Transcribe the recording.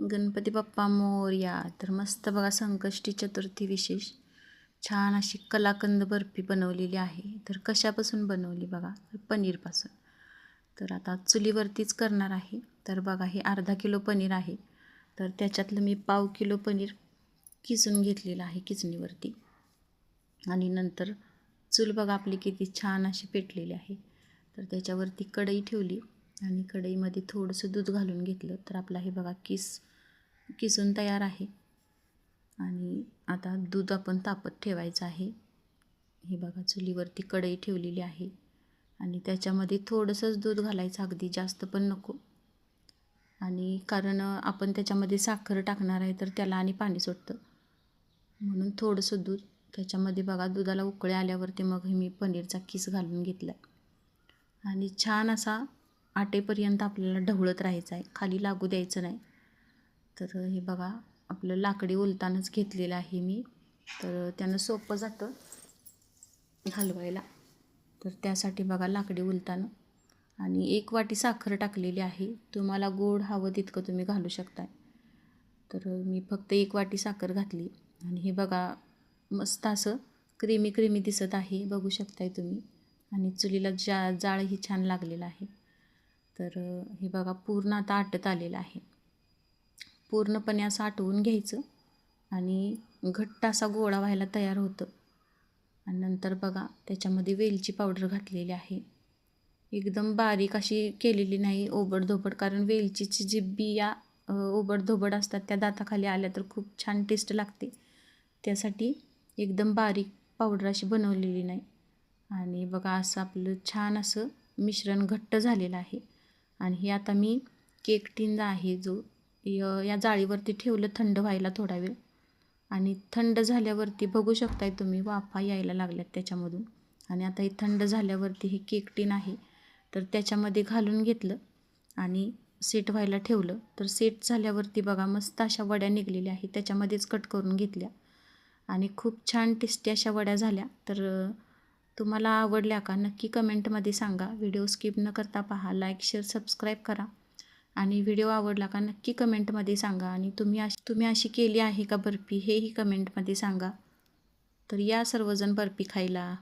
गणपती बाप्पा मोरया. तर मस्त बघा संकष्टी चतुर्थी विशेष छान अशी कलाकंद बर्फी बनवलेली आहे. तर कशापासून बनवली बघा, तर पनीरपासून. तर आता चुलीवरतीच करणार आहे. तर बघा हे अर्धा किलो पनीर आहे. तर त्याच्यातलं मी पाव किलो पनीर किसून घेतलेलं आहे किचणीवरती. आणि नंतर चूल बघा आपली किती छान अशी पेटलेली आहे. तर त्याच्यावरती कढई ठेवली आणि कढईमध्ये थोडंसं दूध घालून घेतलं. तर आपला हे बघा किसून तयार आहे. आणि आता दूध आपण तापत ठेवायचं आहे. हे बघा चुलीवरती कढई ठेवलेली आहे आणि त्याच्यामध्ये थोडंसंच दूध घालायचं, अगदी जास्त पण नको. आणि कारण आपण त्याच्यामध्ये साखर टाकणार आहे तर त्याला आणि पाणी सुटतं, म्हणून थोडंसं दूध. त्याच्यामध्ये बघा दुधाला उकळे आल्यावरती मग मी पनीरचा किस घालून घेतला आणि छान असा आटेपर्यंत आपल्याला ढवळत राहायचं आहे, खाली लागू द्यायचं नाही. तर हे बघा आपलं लाकडी उलतानच घेतलेलं आहे मी, तर त्यानं सोपं जातं हलवायला. तर त्यासाठी बघा लाकडी उलतानं. आणि 1 वाटी साखर टाकलेली आहे. तुम्हाला गोड हवं तितकं तुम्ही घालू शकता. तर मी फक्त 1 वाटी साखर घातली आणि हे बघा मस्त असं क्रीमी दिसत आहे, बघू शकताय तुम्ही. आणि चुलीला जाळही छान लागलेला आहे. तर हे बघा पूर्ण आता आटत आलेलं आहे. पूर्णपणे असं आटवून घ्यायचं आणि घट्ट असा गोळा व्हायला तयार होतं. आणि नंतर बघा त्याच्यामध्ये वेलची पावडर घातलेली आहे. एकदम बारीक अशी केलेली नाही, ओबडधोबड. कारण वेलचीची जी बिया ओबडधोबड असतात त्या दाताखाली आल्या तर खूप छान टेस्ट लागते. त्यासाठी एकदम बारीक पावडर अशी बनवलेली नाही. आणि बघा असं आपलं छान असं मिश्रण घट्ट झालेलं आहे. आणि हे आता मी केक टिन आहे जो या जाळीवरती ठेवलं थंड व्हायला थोडा वेळ. आणि थंड झाल्यावरती बघू शकताय तुम्ही वाफा यायला लागल्यात त्याच्यामधून. आणि आता हे थंड झाल्यावरती हे केक टिन आहे तर त्याच्यामध्ये घालून घेतलं आणि सेट व्हायला ठेवलं. तर सेट झाल्यावरती बघा मस्त अशा वड्या निघलेल्या आहेत, त्याच्यामध्येच कट करून घेतल्या आणि खूप छान टेस्टी अशा वड्या झाल्या. तर तुम्हाला आवडल्या का नक्की कमेंटमध्ये सांगा. व्हिडिओ स्किप न करता पहा, लाईक शेअर सबस्क्राईब करा. आणि व्हिडिओ आवडला का नक्की कमेंटमध्ये सांगा. आणि तुम्ही अशी केली आहे का बर्फी हेही कमेंटमध्ये सांगा. तर या सर्वजण बर्फी खायला.